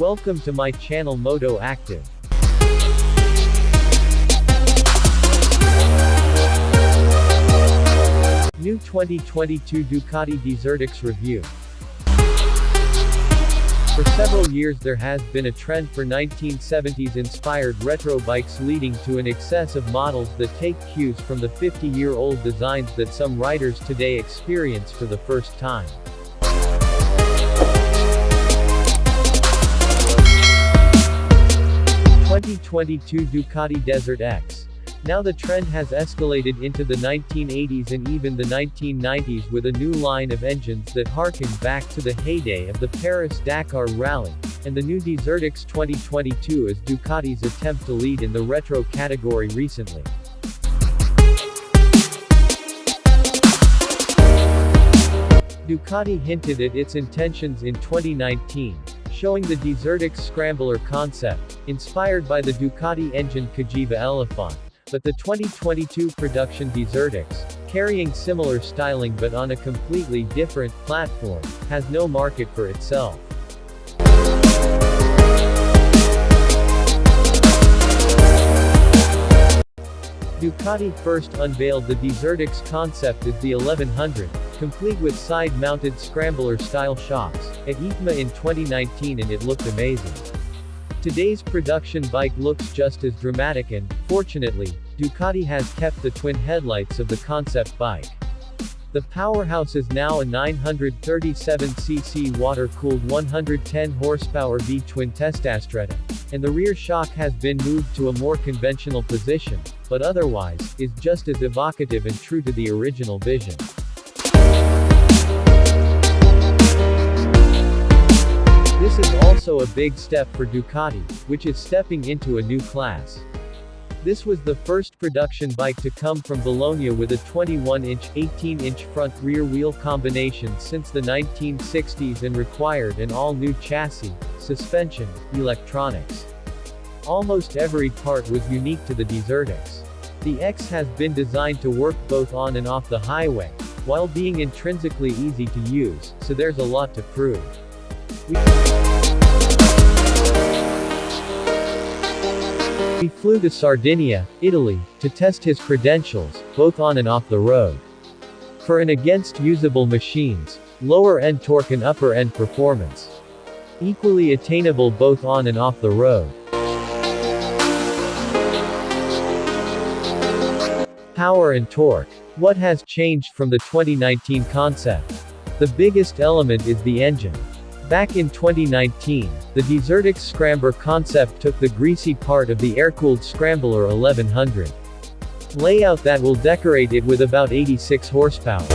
Welcome to my channel Moto Activ. New 2022 Ducati Desert review. For several years there has been a trend for 1970s inspired retro bikes leading to an excess of models that take cues from the 50-year-old designs that some riders today experience for the first time. (2022 Ducati Desert X). Now the trend has escalated into the 1980s and even the 1990s with a new line of engines that harken back to the heyday of the Paris-Dakar Rally, and the new Desert X 2022 is Ducati's attempt to lead in the retro category recently. Ducati hinted at its intentions in 2019, showing the Desert X Scrambler concept, inspired by the Ducati engine Cagiva Elephant. But the 2022 production Desert X, carrying similar styling but on a completely different platform, has no market for itself. Ducati first unveiled the Desert X concept as the 1100, complete with side-mounted scrambler-style shocks, at EICMA in 2019, and it looked amazing. Today's production bike looks just as dramatic and, fortunately, Ducati has kept the twin headlights of the concept bike. The powerhouse is now a 937cc water-cooled 110 horsepower V-twin testosterone, and the rear shock has been moved to a more conventional position, but otherwise, is just as evocative and true to the original vision. This is also a big step for Ducati, which is stepping into a new class. This was the first production bike to come from Bologna with a 21-inch, 18-inch front-rear wheel combination since the 1960s and required an all-new chassis, suspension, electronics. Almost every part was unique to the Desert X. The X has been designed to work both on and off the highway, while being intrinsically easy to use, so there's a lot to prove. He flew to Sardinia, Italy, to test his credentials, both on and off the road. For and against usable machines, lower-end torque and upper-end performance. Equally attainable both on and off the road. Power and torque. What has changed from the 2019 concept? The biggest element is the engine. Back in 2019, the Desert X Scrambler concept took the greasy part of the air-cooled Scrambler 1100 layout that will decorate it with about 86 horsepower.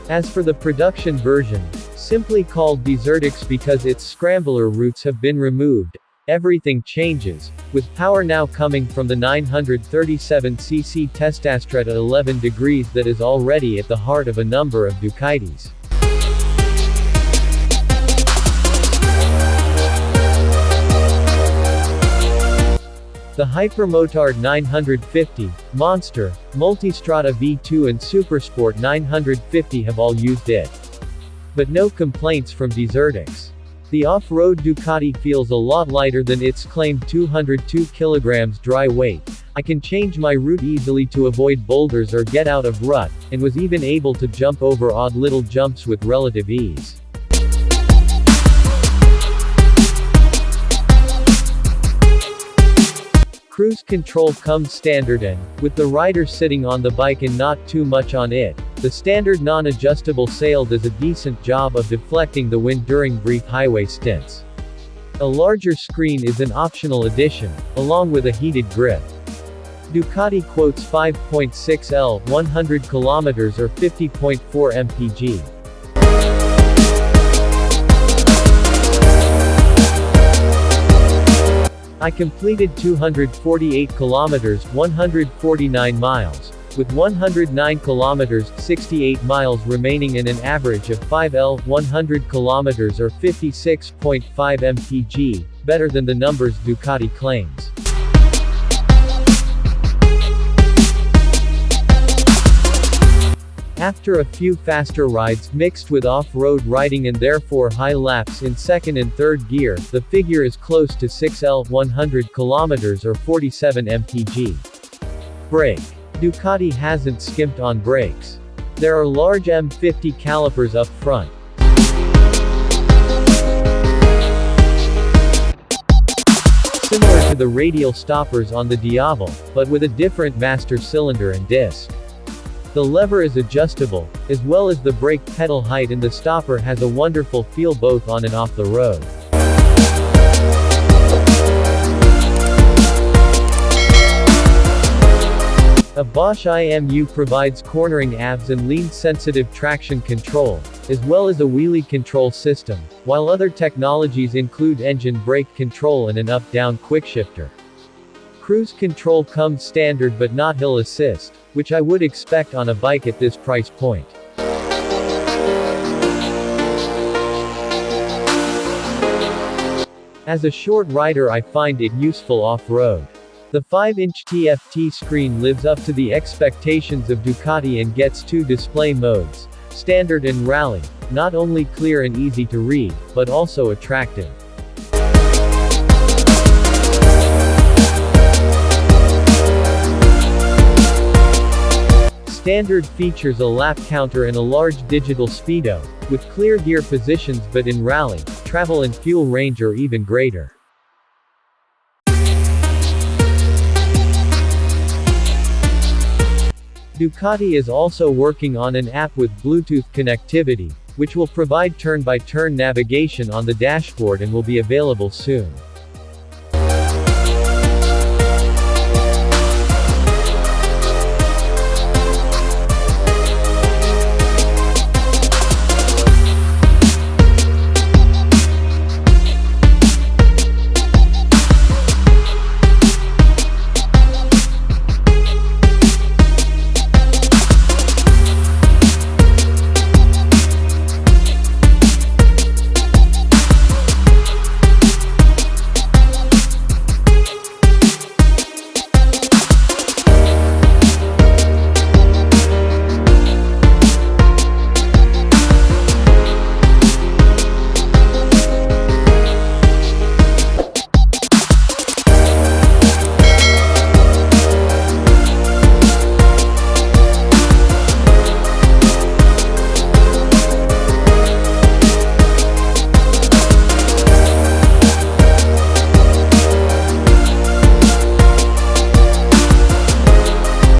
As for the production version, simply called Desert X because its Scrambler roots have been removed, everything changes, with power now coming from the 937cc testosterone at 11 degrees that is already at the heart of a number of Ducatis. The Hypermotard 950, Monster, Multistrada V2 and Supersport 950 have all used it. But no complaints from Desert X. The off-road Ducati feels a lot lighter than its claimed 202 kg dry weight. I can change my route easily to avoid boulders or get out of rut, and was even able to jump over odd little jumps with relative ease. Cruise control comes standard and, with the rider sitting on the bike and not too much on it, the standard non-adjustable sail does a decent job of deflecting the wind during brief highway stints. A larger screen is an optional addition, along with a heated grip. Ducati quotes 5.6L, 100 km or 50.4 mpg. I completed 248 kilometers, 149 miles, with 109 kilometers, 68 miles remaining and an average of 5L, 100 kilometers or 56.5 mpg, better than the numbers Ducati claims. After a few faster rides mixed with off-road riding and therefore high laps in second and third gear, the figure is close to 6L 100 km or 47 mpg. Brake. Ducati hasn't skimped on brakes. There are large M50 calipers up front. Similar to the radial stoppers on the Diavel, but with a different master cylinder and disc. The lever is adjustable, as well as the brake pedal height, and the stopper has a wonderful feel both on and off the road. A Bosch IMU provides cornering ABS and lean-sensitive traction control, as well as a wheelie control system, while other technologies include engine brake control and an up-down quickshifter. Cruise control comes standard but not hill assist, which I would expect on a bike at this price point. As a short rider, I find it useful off-road. The 5-inch TFT screen lives up to the expectations of Ducati and gets 2 display modes, Standard and Rally, not only clear and easy to read, but also attractive. Standard features a lap counter and a large digital speedo, with clear gear positions, but in Rally, travel and fuel range are even greater. Ducati is also working on an app with Bluetooth connectivity, which will provide turn-by-turn navigation on the dashboard and will be available soon.